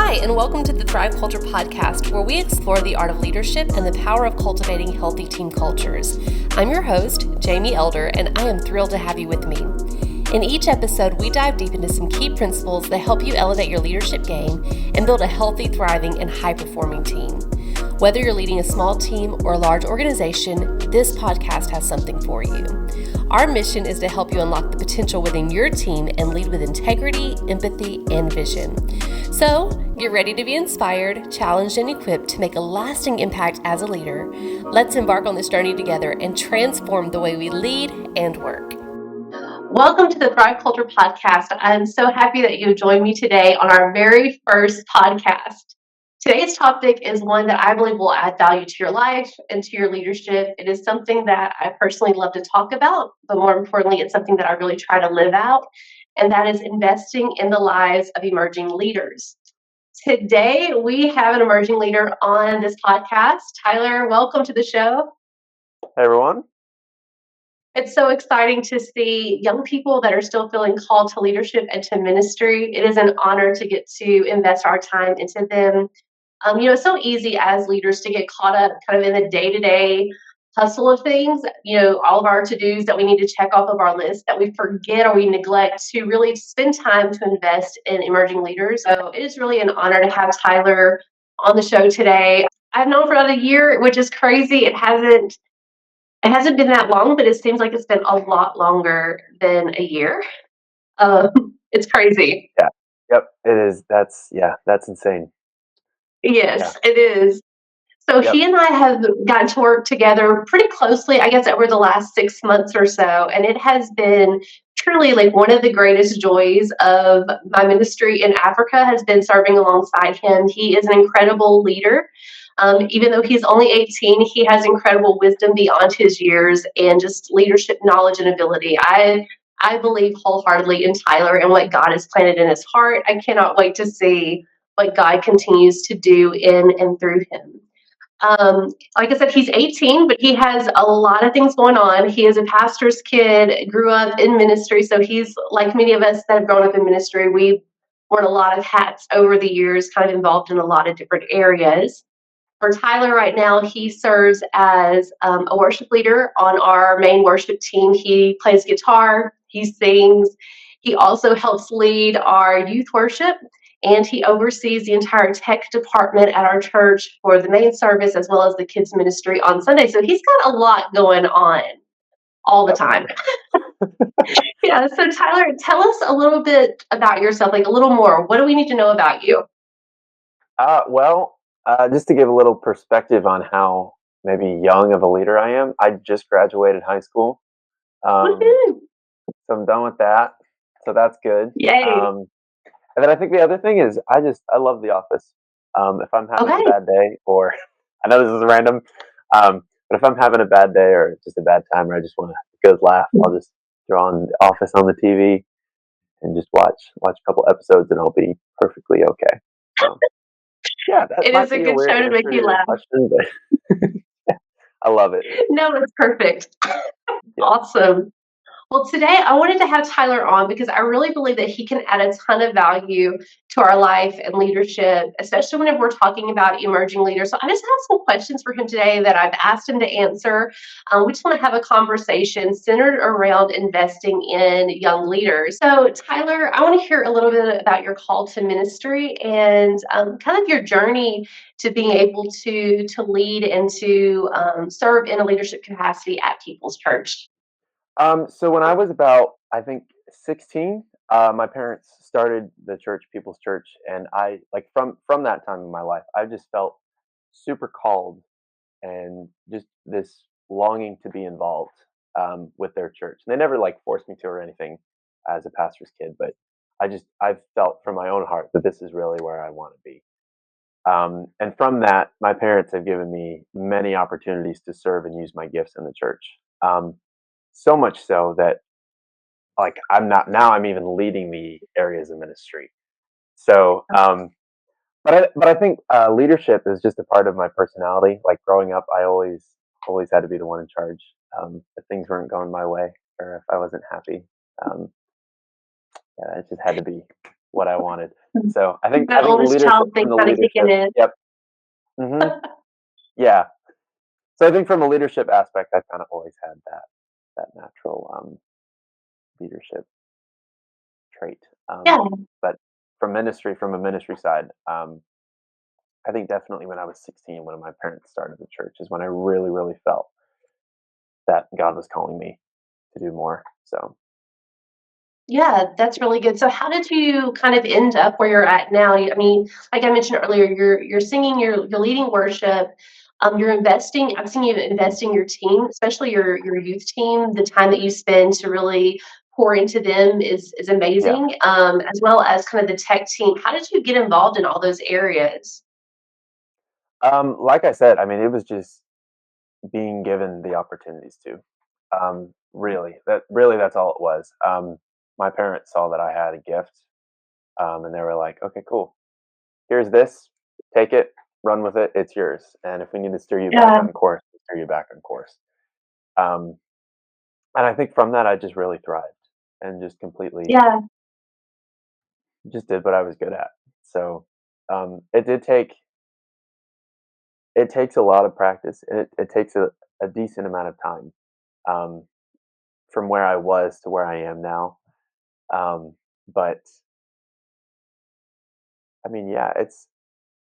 Hi, and welcome to the Thrive Culture Podcast, where we explore the art of leadership and the power of cultivating healthy team cultures. I'm your host, Jamie Elder, and I am thrilled to have you with me. In each episode, we dive deep into some key principles that help you elevate your leadership game and build a healthy, thriving, and high-performing team. Whether you're leading a small team or a large organization, this podcast has something for you. Our mission is to help you unlock the potential within your team and lead with integrity, empathy, and vision. So, get ready to be inspired, challenged, and equipped to make a lasting impact as a leader. Let's embark on this journey together and transform the way we lead and work. Welcome to the Thrive Culture Podcast. I'm so happy that you joined me today on our very first podcast. Today's topic is one that I believe will add value to your life and to your leadership. It is something that I personally love to talk about, but more importantly, it's something that I really try to live out, and that is investing in the lives of emerging leaders. Today, we have an emerging leader on this podcast. Tyler, welcome to the show. Hey, everyone. It's so exciting to see young people that are still feeling called to leadership and to ministry. It is an honor to get to invest our time into them. It's so easy as leaders to get caught up kind of in the day-to-day hustle of things, all of our to-dos that we need to check off of our list that we forget or we neglect to really spend time to invest in emerging leaders. So it is really an honor to have Tyler on the show today. I've known for about a year, which is crazy. It hasn't been that long, but it seems like it's been a lot longer than a year. It's crazy. Yeah. Yep. It is. That's insane. Yes, It is. So Yep. he and I have gotten to work together pretty closely, I guess, over the last 6 months or so. And it has been truly like one of the greatest joys of my ministry in Africa has been serving alongside him. He is an incredible leader. Even though he's only 18, he has incredible wisdom beyond his years and just leadership knowledge and ability. I believe wholeheartedly in Tyler and what God has planted in his heart. I cannot wait to see what God continues to do in and through him. Like I said, he's 18, but he has a lot of things going on. He is a pastor's kid, grew up in ministry. So he's like many of us that have grown up in ministry. We've worn a lot of hats over the years, kind of involved in a lot of different areas. For Tyler right now, he serves as a worship leader on our main worship team. He plays guitar, he sings, he also helps lead our youth worship, and he oversees the entire tech department at our church for the main service as well as the kids ministry on Sunday. So he's got a lot going on all the time. Yeah, so Tyler, tell us a little bit about yourself, like a little more. What do we need to know about you? Just to give a little perspective on how maybe young of a leader I am, I just graduated high school. Woohoo! So I'm done with that. So that's good. Yay! And then I think the other thing is I love The Office. If I'm having a bad day, or I know this is random, but if I'm having a bad day or just a bad time, or I just want a good laugh, I'll just throw on The Office on the TV and just watch a couple episodes, and I'll be perfectly okay. So, yeah, that It might is a be good show to answer make to you your laugh. question, but I love it. No, it's perfect. Yeah. Awesome. Well, today I wanted to have Tyler on because I really believe that he can add a ton of value to our life and leadership, especially whenever we're talking about emerging leaders. So I just have some questions for him today that I've asked him to answer. We just want to have a conversation centered around investing in young leaders. So, Tyler, I want to hear a little bit about your call to ministry and kind of your journey to being able to lead and to serve in a leadership capacity at People's Church. So when I was about, I think, 16, my parents started the church, People's Church, and I like from that time in my life, I just felt super called and just this longing to be involved with their church. And they never like forced me to or anything as a pastor's kid, but I felt from my own heart that this is really where I want to be. And from that, my parents have given me many opportunities to serve and use my gifts in the church. So much so that like I'm even leading the areas of ministry. So, but I think leadership is just a part of my personality. Like growing up, I always had to be the one in charge. If things weren't going my way or if I wasn't happy, yeah, it just had to be what I wanted. So I The think oldest leadership child thing from the kinda kicking leadership. in. Yep. Hmm. Yeah. So I think from a leadership aspect, I've kind of always had that natural leadership trait. Yeah. But from a ministry side, I think definitely when I was 16, when my parents started the church, is when I really, really felt that God was calling me to do more. So, Yeah, that's really good. So how did you kind of end up where you're at now? I mean, like I mentioned earlier, you're singing, you're leading worship, you're investing. I've seen you invest in your team, especially your youth team. The time that you spend to really pour into them is yeah. amazing, as well as kind of the tech team. How did you get involved in all those areas? Like I said, I mean, it was just being given the opportunities to. Really, that's all it was. My parents saw that I had a gift, and they were like, "Okay, cool. Here's this. Take it, run with it. It's yours. And if we need to steer you back Yeah, on course, we'll steer you back on course." Um, and I think from that, I just really thrived and just completely yeah, just did what I was good at. So it did take it takes a lot of practice. It takes a decent amount of time um, from where I was to where I am now. Um, but I mean, yeah,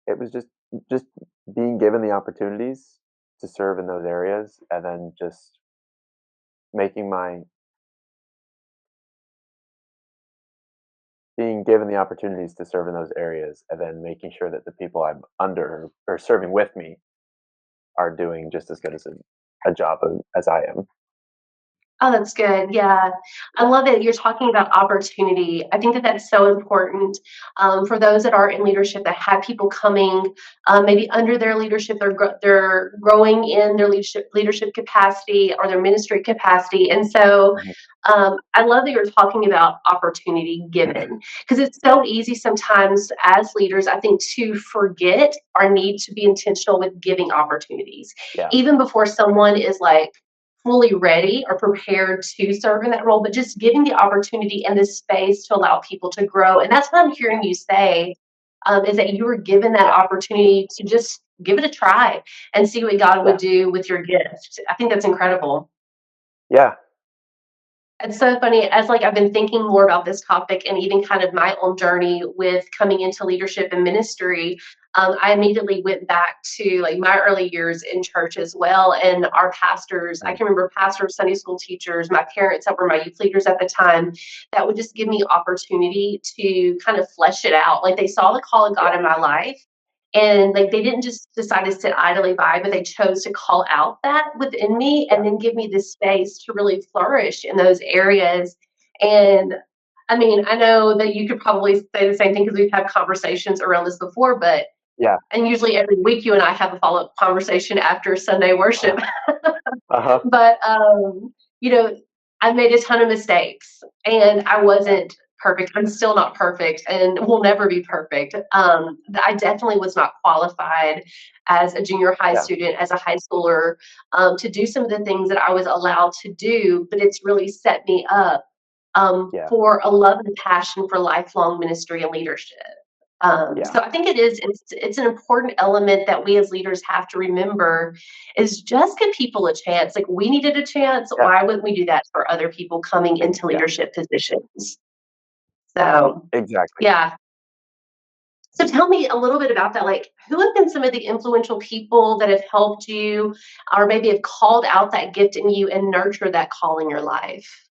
it was just being given the opportunities to serve in those areas, and then just making my being given the opportunities to serve in those areas, and then making sure that the people I'm under or serving with me are doing just as good as a job as I am. oh, that's good. Yeah. I love it. You're talking about opportunity. I think that that's so important for those that are in leadership that have people coming, maybe under their leadership, they're growing in their leadership capacity or their ministry capacity. And so Mhm. I love that you're talking about opportunity given because it's so easy sometimes as leaders, I think, to forget our need to be intentional with giving opportunities, Yeah, even before someone is like, fully ready or prepared to serve in that role, but just giving the opportunity and the space to allow people to grow. And that's what I'm hearing you say is that you were given that yeah, opportunity to just give it a try and see what God would yeah, do with your gift. I think that's incredible. yeah, It's so funny as like I've been thinking more about this topic and even kind of my own journey with coming into leadership and ministry. I immediately went back to like my early years in church as well. And our pastors, I mm, can remember pastors, Sunday school teachers, my parents that were my youth leaders at the time, that would just give me opportunity to kind of flesh it out. Like they saw the call of God yeah, in my life and like they didn't just decide to sit idly by, but they chose to call out that within me yeah, and then give me the space to really flourish in those areas. And I mean, I know that you could probably say the same thing because we've had conversations around this before, but yeah. and usually every week you and I have a follow-up conversation after Sunday Uh, worship. uh-huh. But, you know, I made a ton of mistakes and I Yeah, wasn't perfect. I'm still not perfect and will never be perfect. I definitely was not qualified as a junior high yeah, student, as a high schooler, to do some of the things that I was allowed to do, but it's really set me up yeah, for a love and passion for lifelong ministry and leadership. yeah, So I think it's an important element that we as leaders have to remember is just give people a chance. Like we needed a chance. yeah, Why wouldn't we do that for other people coming into yeah, leadership positions? So exactly. yeah. So tell me a little bit about that. Like who have been some of the influential people that have helped you or maybe have called out that gift in you and nurture that call in your life?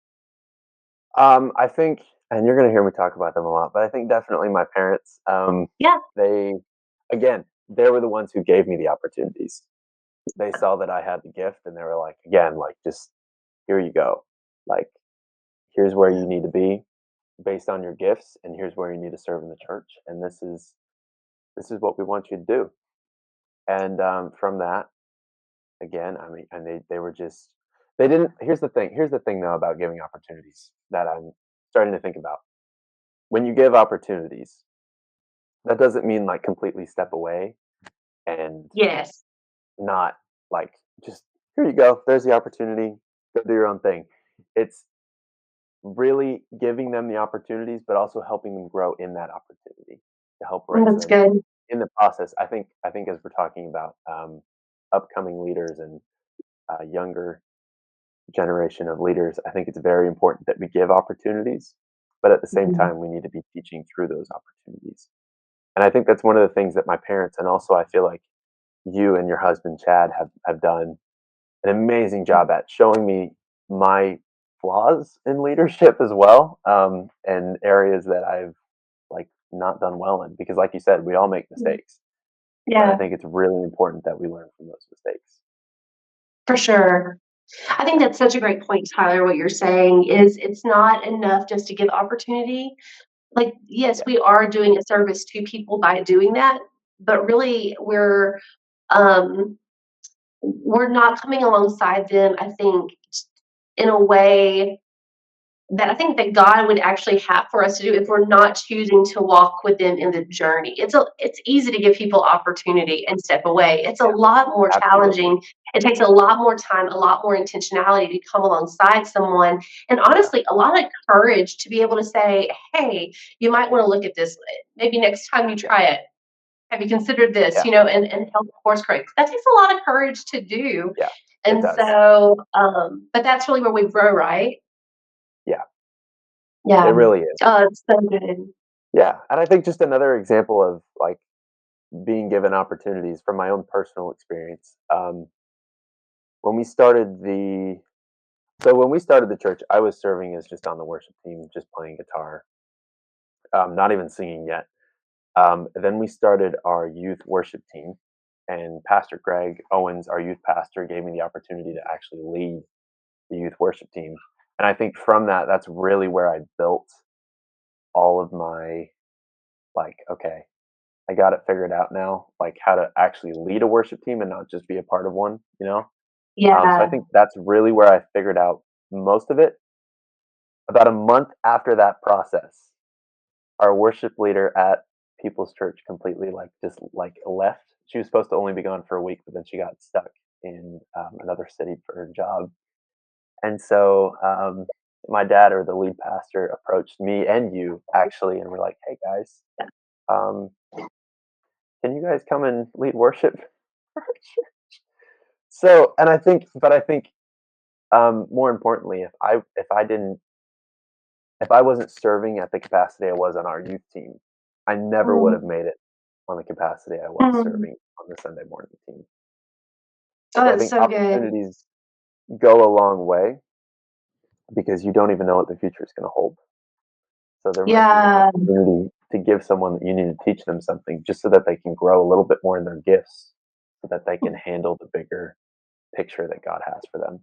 I think, and you're gonna hear me talk about them a lot, but I think definitely my parents. Yeah. They, again, they were the ones who gave me the opportunities. They saw that I had the gift, and they were like, again, like, just here you go, like, here's where you need to be based on your gifts, and here's where you need to serve in the church, and this is what we want you to do. And from that, again, I mean, and they were just they didn't. Here's the thing though about giving opportunities that I'm starting to think about. When you give opportunities, that doesn't mean like completely step away and Yes. not like just here you go. There's the opportunity. Go do your own thing. It's really giving them the opportunities, but also helping them grow in that opportunity to help Mm, raise that's them good. in the process. I think as we're talking about upcoming leaders and younger generation of leaders, I think it's very important that we give opportunities, but at the same Mhm. time, we need to be teaching through those opportunities. And I think that's one of the things that my parents, and also I feel like you and your husband Chad have done an amazing job at showing me my flaws in leadership as well, and areas that I've like not done well in. Because, like you said, we all make Mhm. mistakes, but I Yeah, think it's really important that we learn from those mistakes. for sure. I think Yeah, that's such a great point, Tyler. What you're saying is it's not enough just to give opportunity. Like, yes, yeah, we are doing a service to people by doing that, but really um, we're not coming alongside them, I think, in a way that I think that God would actually have for us to do if we're not choosing to walk with them in the journey. It's easy to give people opportunity and step away. It's a yeah, lot more absolutely. challenging. It takes a lot more time, a lot more intentionality to come alongside someone, and Yeah, honestly, a lot of courage to be able to say, "Hey, you might want to look at this. Maybe next time you yeah, try it. Have you considered this?" yeah, And help course correct. That takes a lot of courage to do, yeah. It and does. so, but that's really where we grow, right? Yeah, it Yeah. really is. Oh, it's so good. Yeah, and I think just another example of like being given opportunities from my own personal experience. When we started the when we started the church, I was serving as just on the worship team, just playing guitar, not even singing yet. Then we started our youth worship team, and Pastor Greg Owens, our youth pastor, gave me the opportunity to actually lead the youth worship team. And I think from that, that's really where I built all of my like, okay, I got it figured out now, like how to actually lead a worship team and not just be a part of one, you know? So I Yeah, think that's really where I figured out most of it. About a month after that process, our worship leader at People's Church completely like just like left. She was supposed to only be gone for a week, but then she got stuck in another city for her job. And so my dad or the lead pastor approached me and you actually, and we're like, "Hey guys, um, can you guys come and lead worship?" So, and I think more importantly, if I wasn't serving at the capacity I was on our youth team, I never would have mm, made it on the capacity I was mm. serving on the Sunday morning team. Oh, So I that's think so good. opportunities go a long way because you don't even know what the future is going to hold. So there might be an Yeah, opportunity to give someone that you need to teach them something just so that they can grow a little bit more in their gifts, so that they can handle the bigger picture that God has for them.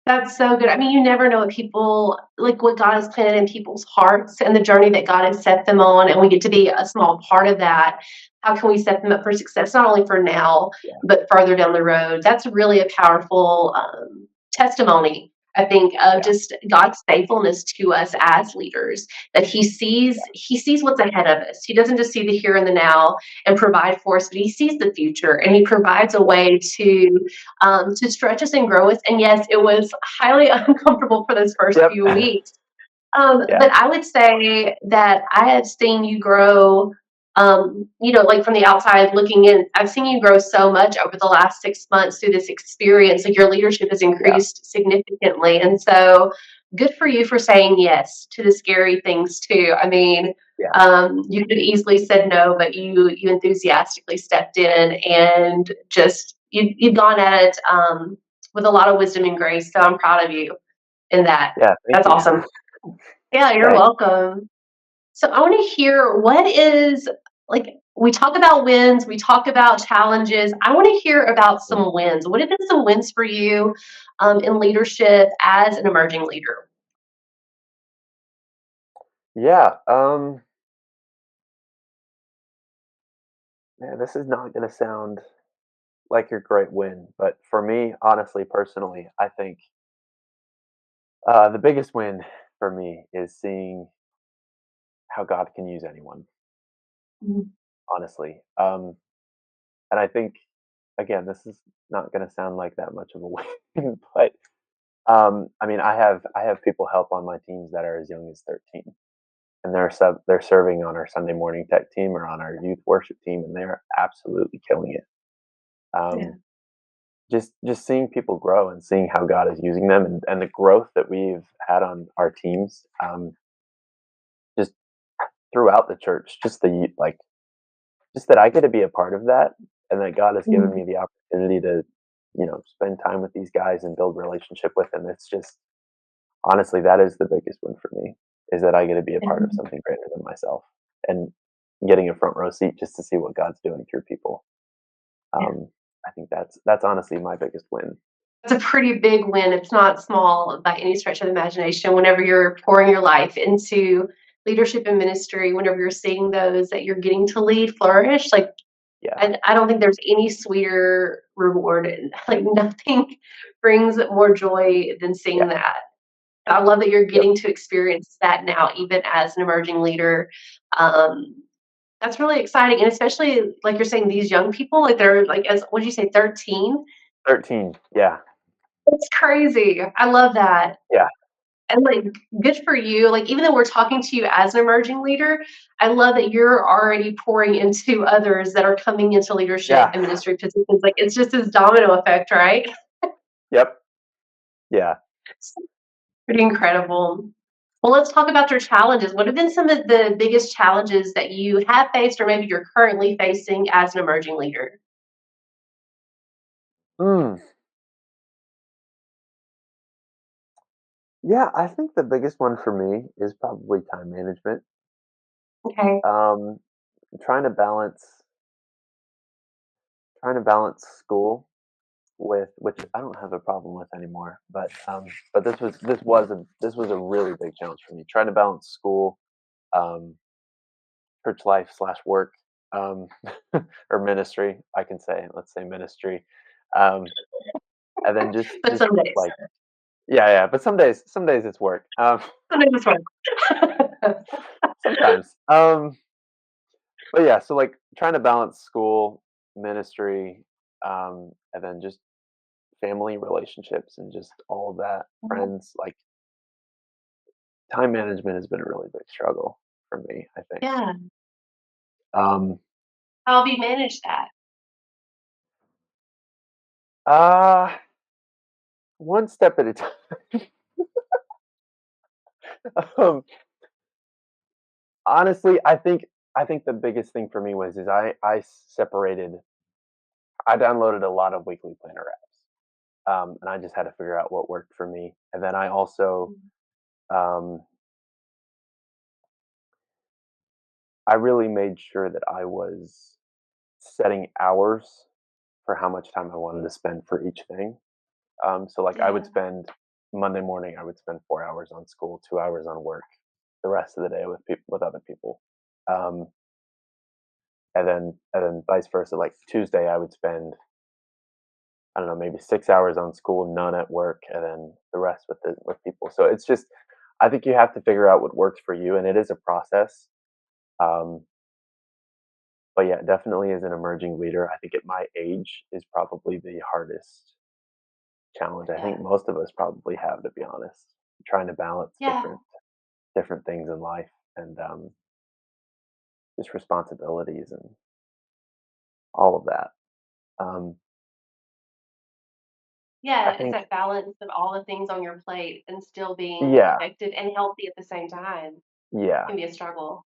that's so good. I mean, you never know what people like what God has planted in people's hearts and the journey that God has set them on, and we get to be a small part of that. How can we set them up for success, not only for now, Yeah, but further down the road? That's really a powerful testimony, I think, of yeah, just God's faithfulness to us as leaders. That He sees what's ahead of us. He doesn't just see the here and the now and provide for us, but He sees the future, and He provides a way to stretch us and grow us. And yes, it was highly uncomfortable for those first yep, few weeks. yeah, But I would say that I have seen you grow, like from the outside looking in, I've seen you grow so much over the last 6 months through this experience. Like your leadership has yeah, increased significantly. And so good for you for saying yes to the scary things too. I mean, yeah, you could have easily said no, but you enthusiastically stepped in and just you've gone at it with a lot of wisdom and grace. So I'm proud of you in that. yeah. Thank That's you. awesome. Yeah, you're Thanks. welcome. So I want to hear what is like we talk about wins, we talk about challenges. I want to hear about Mm. some wins. What have been some wins for you in leadership as an emerging leader? Yeah. Man, this is not going to sound like a great win, but for me, honestly, personally, I think the biggest win for me is seeing how God can use anyone. Mhm. Honestly, and I think again, this is not going to sound like that much of a win, but I mean, I have people help on my teams that are as young as 13, and they're serving on our Sunday morning tech team or on our youth worship team, and they're absolutely killing it. Yeah. Um, just seeing people grow and seeing how God is using them, and the growth that we've had on our teams, just throughout the church, just that I get to be a part of that, and that God has given Mhm. me the opportunity to, spend time with these guys and build relationship with them. It's just honestly, that is the biggest win for me, is that I get to be a part of something greater than myself, and getting a front row seat just to see what God's doing through people. Yeah. Um, I think that's honestly my biggest win. It's a pretty big win. It's not small by any stretch of the imagination whenever you're pouring your life into leadership and ministry, whenever you're seeing those that you're getting to lead flourish, like, Yeah, I don't think there's any sweeter reward, and, like, nothing brings more joy than seeing yeah, that. I love that you're yep, getting to experience that now, even as an emerging leader. Um, that's really exciting, and especially, like you're saying, these young people, like, they're, like, as what did you say, 13? 13, yeah, It's crazy. I love that. yeah, And, like, good for you. Like, even though we're talking to you as an emerging leader, I love that you're already pouring into others that are coming into leadership yeah, and ministry positions. Like, it's just this domino effect, right? yep, yeah. It's pretty incredible. Well, let's talk about your challenges. What have been some of the biggest challenges that you have faced or maybe you're currently facing as an emerging leader? Mm, yeah, I think the biggest one for me is probably time management. Okay. Um, trying to balance school with, which I don't have a problem with anymore, but this was a really big challenge for me. Trying to balance school, um, church life slash work, um, or ministry. I can say, let's say ministry, um, and then But just some days. like yeah. But some days it's work. Some days it's fun. Sometimes, but yeah. So like trying to balance school, ministry, and then just family relationships and just all of that, friends. Like time management has been a really big struggle for me, I think. Yeah. Um, How have you managed that? uh, one step at a time. um, honestly, I think the biggest thing for me was is I downloaded a lot of weekly planner apps, and I just had to figure out what worked for me. And then I also um, I really made sure that I was setting hours for how much time I wanted to spend for each thing. So like I would Yeah. spend Monday morning, I would spend 4 hours on school, 2 hours on work, the rest of the day with people with other people. Um, and then vice versa. Like Tuesday, I would spend, I don't know, maybe 6 hours on school, none at work, and then the rest with people. So it's just, I think you have to figure out what works for you, and it is a process. Um, but yeah, definitely as an emerging leader, I think at my age is probably the hardest challenge I think Yeah. most of us probably have, to be honest. Trying to balance Yeah. different things in life, and just responsibilities and all of that. Um, I Yeah, it's think, that balance of all the things on your plate and still being yeah, effective and healthy at the same time yeah, can be a struggle.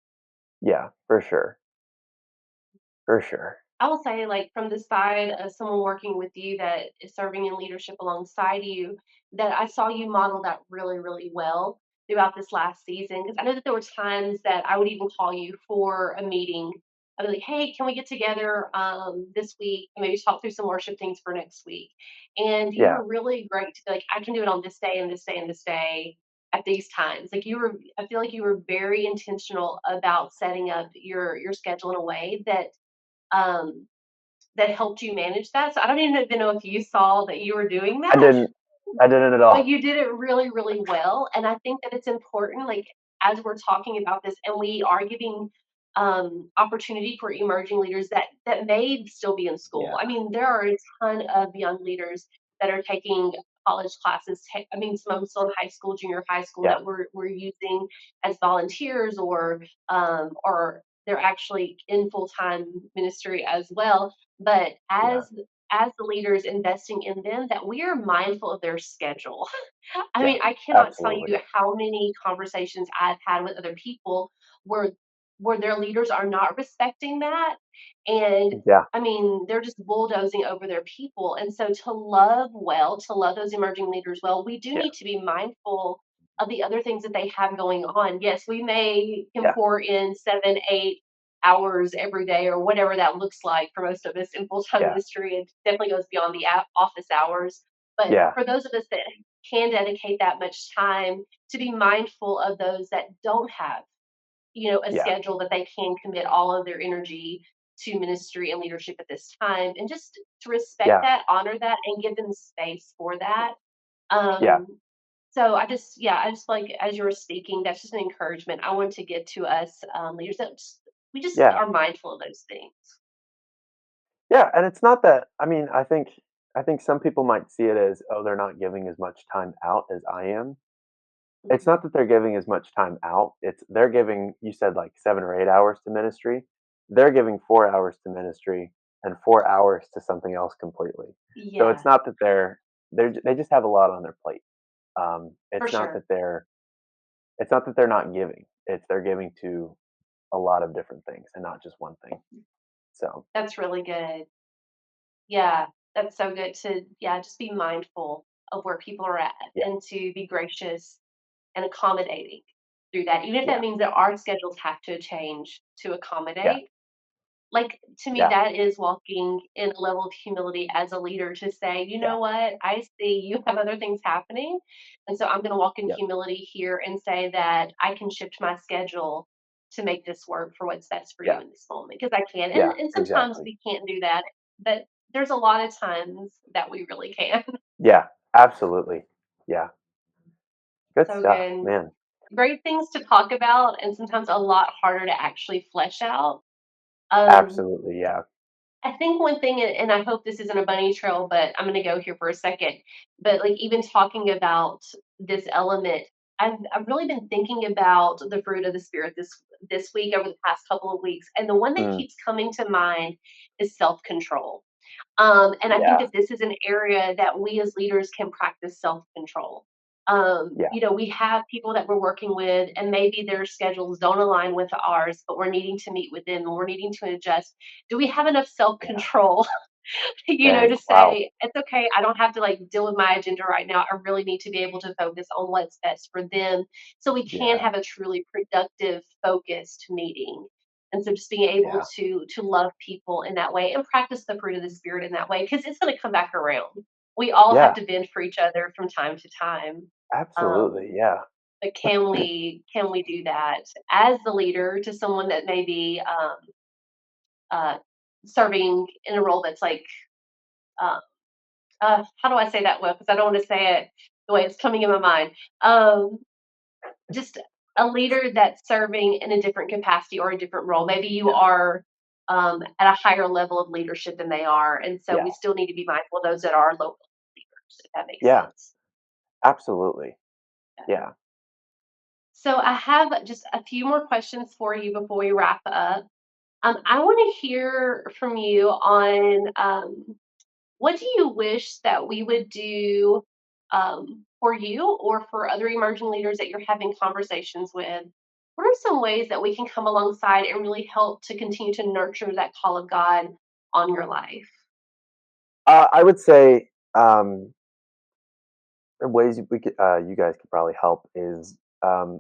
yeah, for sure, for sure. I will say, like, from the side of someone working with you that is serving in leadership alongside you, that I saw you model that really, really well throughout this last season. Because I know that there were times that I would even call you for a meeting. I'd be like, hey, can we get together this week and maybe talk through some worship things for next week? And you Yeah, were really great to be like, I can do it on this day and this day and this day at these times. Like I feel like you were very intentional about setting up your schedule in a way um, that helped you manage that. So I don't even know if you saw that you were doing I that, didn't, I didn't at but all. you did it really, really well. And I think that it's important, like as we're talking about this, and we are giving opportunity for emerging leaders that may still be in school. Yeah, I mean, there are a ton of young leaders that are taking college classes. I mean, some of them still in high school, junior high school Yeah. that we're using as volunteers, or they're actually in full time ministry as well. But Yeah. as the leaders investing in them, that we are mindful of their schedule. I Yeah. mean, I cannot tell Absolutely. you how many conversations I've had with other people where their leaders are not respecting that. And Yeah. I mean, they're just bulldozing over their people. And so to love well, to love those emerging leaders well, we do Yeah. need to be mindful of the other things that they have going on. Yes, we may can Yeah. pour in 7, 8 hours every day or whatever that looks like for most of us in full-time Yeah. ministry. It definitely goes beyond the office hours. But Yeah. for those of us that can dedicate that much time, to be mindful of those that don't have, a Yeah. schedule that they can commit all of their energy to ministry and leadership at this time, and just to respect Yeah. that, honor that, and give them space for that. Yeah. um so I just like, as you were speaking, that's just an encouragement I want to give to us, leaders, that we just Yeah. are mindful of those things. Yeah, and it's not that I mean, I think some people might see it as, "Oh, they're not giving as much time out as I am." It's Mhm. not that they're giving as much time out, it's they're giving you said, like, 7 or 8 hours to ministry. They're giving 4 hours to ministry and 4 hours to something else completely. So it's Yeah, not that they just have a lot on their plate. for It's not sure. that they're not giving, it's they're giving to a lot of different things and not just one thing. So, That's really good. Yeah, that's so good to, yeah, just be mindful of where people are at yeah, and to be gracious and accommodating through that, even if that yeah, means that our schedules have to change to yeah, accommodate. Like, to me, yeah, that is walking in a level of humility as a leader to say, you yeah, know what, I see you have other things happening. And so I'm going to walk in yeah, humility here and say that I can shift my schedule to make this work for what's best for you yeah, in this moment, because I can. yeah, And sometimes exactly. we can't do that, but there's a lot of times that we really can. Yeah, absolutely. Yeah, good So stuff, good. man. Great things to talk about, and sometimes a lot harder to actually flesh out. Um, Absolutely, yeah. I think one thing, and I hope this isn't a bunny trail, but I'm going to go here for a second. But like, even talking about this element, I've really been thinking about the fruit of the spirit this week, over the past couple of weeks, and the one that Mm, keeps coming to mind is self control. And I think yeah, that this is an area that we as leaders can practice self control. yeah, We have people that we're working with, and maybe their schedules don't align with ours, but we're needing to meet with them and we're needing to adjust. Do we have enough self yeah. control, Dang, to wow. say, it's okay, I don't have to like deal with my agenda right now. I really need to be able to focus on what's best for them so we can Yeah, have a truly productive, focused meeting. And so just being able yeah, to love people in that way and practice the fruit of the spirit in that way, because it's going to come back around. We all have yeah, to bend for each other from time to time. absolutely, Um, yeah, but can we do that as the leader to someone that may be uh, serving in a role that's like, um, how do I say that well? Because I don't want to say it the way it's coming in my mind. Um, just a leader that's serving in a different capacity or a different role. Maybe you yeah, are at a higher level of leadership than they are, and so yeah, we still need to be mindful of those that are local leaders, if that makes yeah, sense. absolutely, yeah. So I have just a few more questions for you before we wrap up. I want to hear from you on, what do you wish that we would do, for you or for other emerging leaders that you're having conversations with? What are some ways that we can come alongside and really help to continue to nurture that call of God on your life? I would say, the ways you guys could probably help is,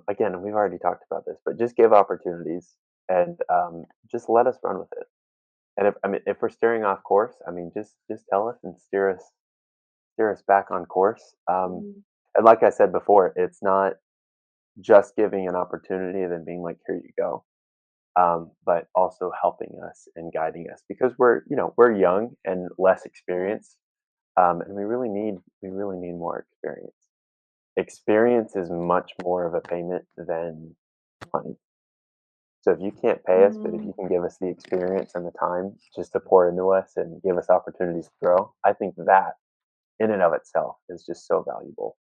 again, we've already talked about this, but just give opportunities and, just let us run with it. And if we're steering off course, I mean, just tell us and steer us back on course. Mm, And like I said before, it's not just giving an opportunity and then being like, "Here you go," but also helping us and guiding us because we're young and less yeah. experienced, and we really need more experience. Experience is much more of a payment than money. So if you can't pay us, but if Mm, you can give us the experience and the time just to pour into us and give us opportunities to grow, I think that in and of itself is just so valuable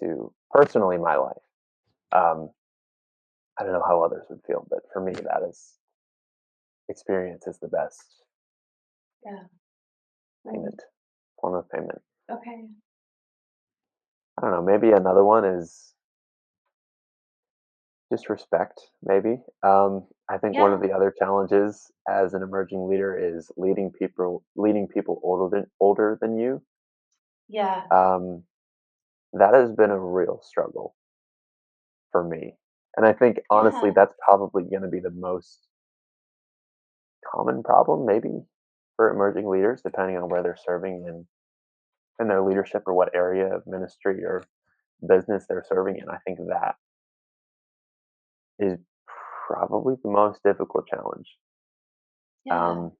to personally my life. Um, I don't know how others would feel, but for me, that is experience is the best Yeah. Mm, payment form of payment. okay. I don't know. Maybe another one is just respect. Maybe I think one of Yeah. the other challenges as an emerging leader is leading people older than you. Yeah. Um, that has been a real struggle for me, and I think honestly Yeah. that's probably going to be the most common problem, maybe for emerging leaders, depending on where they're serving in their leadership or what area of ministry or business they're serving in. I think that is probably the most difficult challenge. Yeah. Um,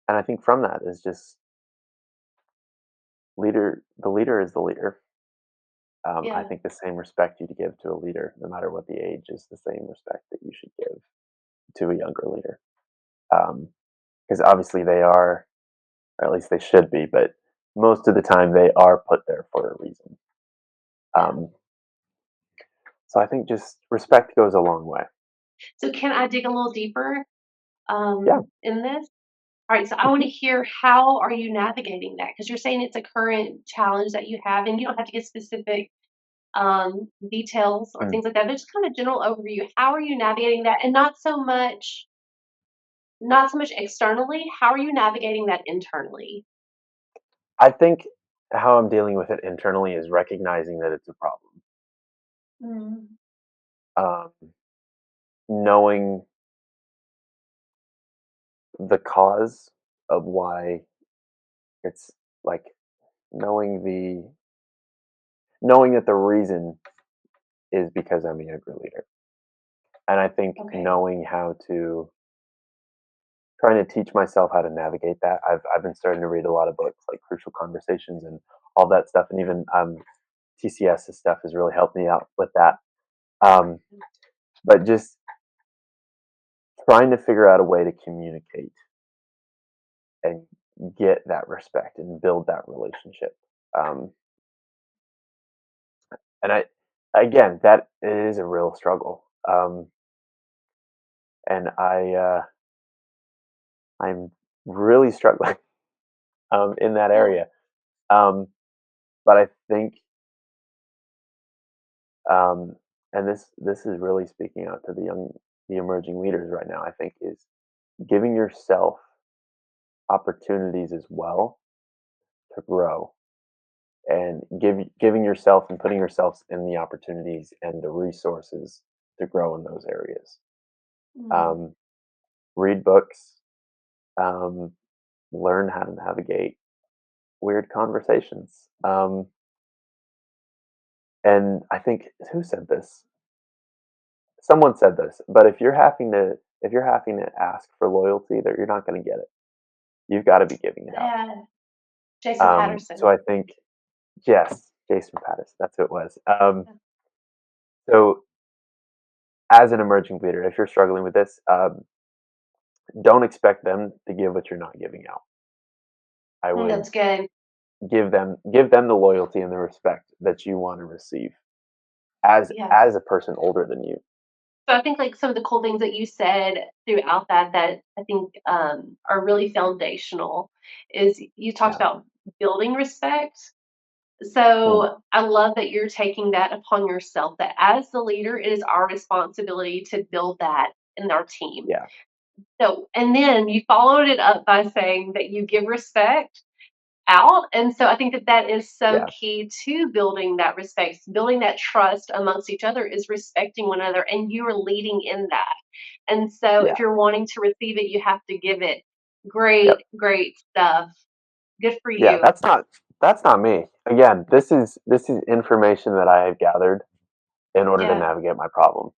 and I think from that is just the leader is the leader. I Yeah. think the same respect you'd give to a leader, no matter what the age, is the same respect that you should give to a younger leader. Because obviously they are, or at least they should be, but most of the time they are put there for a reason. Yeah. Um, so I think just respect goes a long way. So can I dig a little deeper Yeah. in this? All right, so I want Mhm. to hear how are you navigating that? Because you're saying it's a current challenge that you have, and you don't have to get specific details or Mm. things like that. But just kind of general overview. How are you navigating that, and not so much externally. How are you navigating that internally? I think how I'm dealing with it internally is recognizing that it's a problem. Mm, Um, knowing the cause of why it's like knowing the knowing that the reason is because I'm a younger leader. And I think okay. knowing how to trying to teach myself how to navigate that. I've been starting to read a lot of books like Crucial Conversations and all that stuff, and even TCS stuff has really helped me out with that. Um, but just trying to figure out a way to communicate and get that respect and build that relationship. Um, and again, that is a real struggle. And I'm really struggling in that Yeah. area. Um, but I think, um, and this is really speaking out to the emerging leaders right now. I think is giving yourself opportunities as well to grow and giving yourself and putting yourself in the opportunities and the resources to grow in those areas. Mm, Um, read books, um, learn how to navigate weird conversations. And I think who said this? Someone said this, but if you're having to ask for loyalty, that you're not going to get it. You've got to be giving it out. yeah. Jason So Patterson. I think yes, Jason Pattis, that's who it was. So as an emerging leader, if you're struggling with this, don't expect them to give what you're not giving out. I would That's good. give them the loyalty and the respect that you want to receive as Yeah. as a person older than you. So I think like some of the cool things that you said throughout that I think are really foundational is you talked Yeah. about building respect. Mm, So I love that you're taking that upon yourself, that as the leader, it is our responsibility to build that in our team. yeah. So, and then you followed it up by saying that you give respect out. And so I think that that is so Yeah. key to building that respect, building that trust amongst each other is respecting one another, and you are leading in that. And so Yeah. if you're wanting to receive it, you have to give it. Yep. Great, great stuff. Good for Yeah. you. That's not me. Again, this is information that I have gathered in order to Yeah. navigate my problem.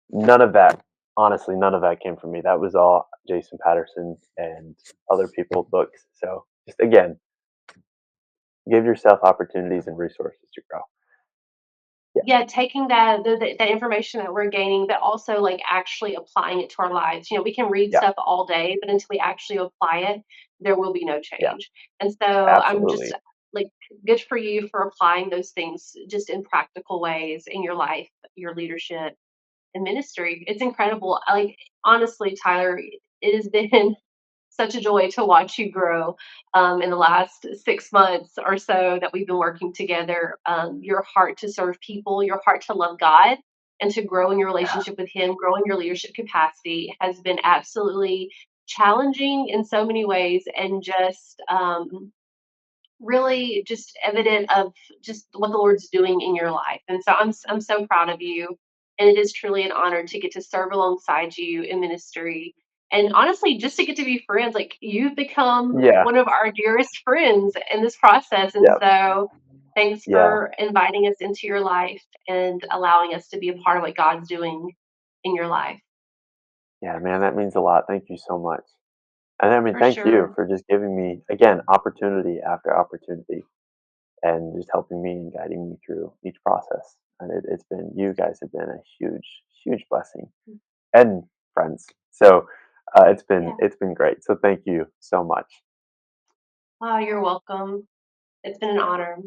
None of that, honestly, none of that came from me. That was all Jason Patterson and other people's books. So just again, give yourself opportunities and resources to grow. Yeah. yeah, taking that information that we're gaining, but also like actually applying it to our lives. We can read Yeah. stuff all day, but until we actually apply it, there will be no Yeah. change. And so I'm just Absolutely. like, good for you for applying those things just in practical ways in your life, your leadership and ministry. It's incredible. Like, honestly, Tyler, it has been such a joy to watch you grow in the last 6 months or so that we've been working together. Your heart to serve people, your heart to love God, and to grow in your Yeah. relationship with Him, grow in your leadership capacity has been absolutely challenging in so many ways, and just really just evident of just what the Lord's doing in your life. And so I'm so proud of you. And it is truly an honor to get to serve alongside you in ministry. And honestly, just to get to be friends, like you've become Yeah. one of our dearest friends in this process. And Yeah. so thanks Yeah. for inviting us into your life and allowing us to be a part of what God's doing in your life. Yeah, man, that means a lot. Thank you so much. And I mean, For thank you sure. for just giving me, again, opportunity after opportunity and just helping me and guiding me through each process. And it's been, you guys have been a huge, huge blessing and friends. So Yeah. it's been great. So thank you so much. Oh, you're welcome. It's been an honor.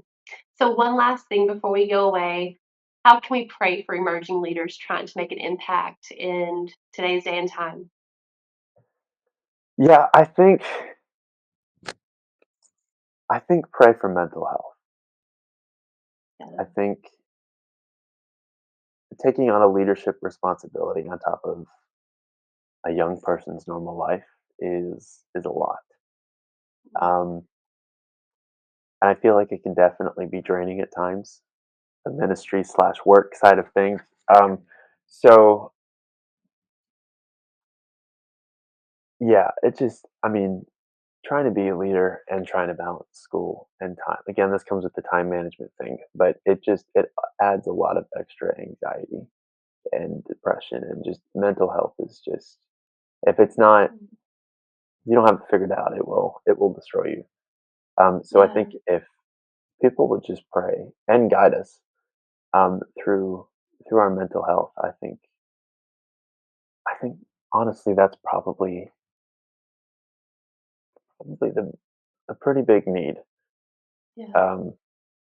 So, one last thing before we go away. How can we pray for emerging leaders trying to make an impact in today's day and time? Yeah, I think pray for mental health. I Yeah. think taking on a leadership responsibility on top of a young person's normal life is a lot. Um, and I feel like it can definitely be draining at times, the ministry slash work side of things. Um, so yeah, it just, I mean, trying to be a leader and trying to balance school and time. Again, this comes with the time management thing, but it adds a lot of extra anxiety and depression, and just mental health is just, if it's not, Mm. you don't have it figured out, it will destroy you. So I think Yeah. if people would just pray and guide us through our mental health, I think honestly that's probably the a pretty big need. Yeah. Um,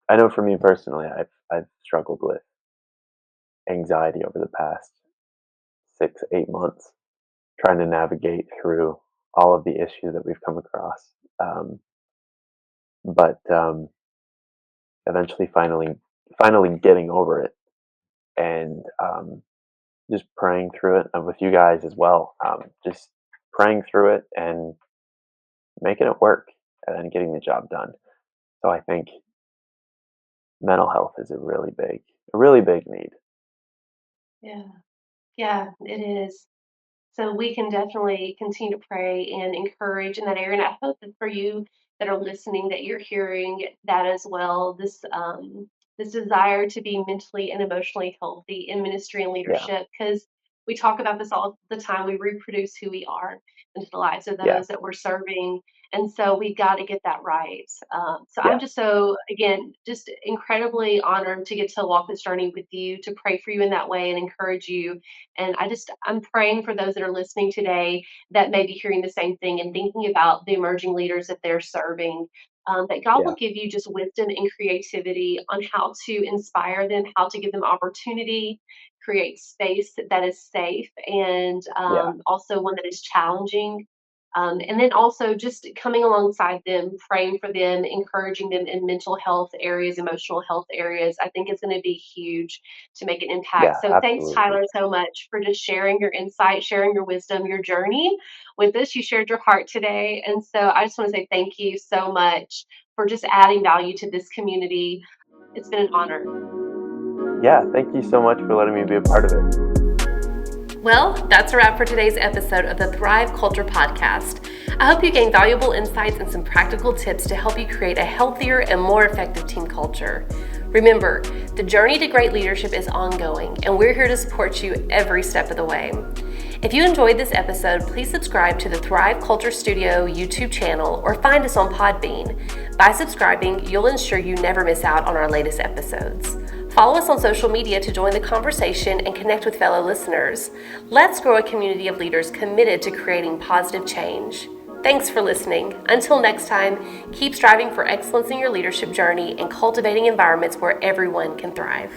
I know for me personally, I've struggled with anxiety over the past 6 8 months, trying to navigate through all of the issues that we've come across. But eventually, finally getting over it, and just praying through it, and with you guys as well. Just praying through it and making it work, and then getting the job done. So I think mental health is a really big need. Yeah. Yeah. It is. So we can definitely continue to pray and encourage in that area. And I hope that for you that are listening, that you're hearing that as well. This desire to be mentally and emotionally healthy in ministry and Yeah, leadership, because we talk about this all the time. We reproduce who we are into the lives of yeah, those that we're serving. And so we got to get that right. So I'm yeah, just so, again, just incredibly honored to get to walk this journey with you, to pray for you in that way and encourage you. And I'm praying for those that are listening today that may be hearing the same thing and thinking about the emerging leaders that they're serving. That God yeah, will give you just wisdom and creativity on how to inspire them, how to give them opportunity, create space that is safe, and yeah, also one that is challenging. And then also just coming alongside them, praying for them, encouraging them in mental health areas, emotional health areas, I think is going to be huge to make an impact. yeah, So thanks, absolutely. Tyler, so much for just sharing your insight, sharing your wisdom, your journey with us. You shared your heart today. And so I just want to say thank you so much for just adding value to this community. It's been an honor. Yeah, thank you so much for letting me be a part of it. Well, that's a wrap for today's episode of the Thrive Culture Podcast. I hope you gained valuable insights and some practical tips to help you create a healthier and more effective team culture. Remember, the journey to great leadership is ongoing, and we're here to support you every step of the way. If you enjoyed this episode, please subscribe to the Thrive Culture Studio YouTube channel or find us on Podbean. By subscribing, you'll ensure you never miss out on our latest episodes. Follow us on social media to join the conversation and connect with fellow listeners. Let's grow a community of leaders committed to creating positive change. Thanks for listening. Until next time, keep striving for excellence in your leadership journey and cultivating environments where everyone can thrive.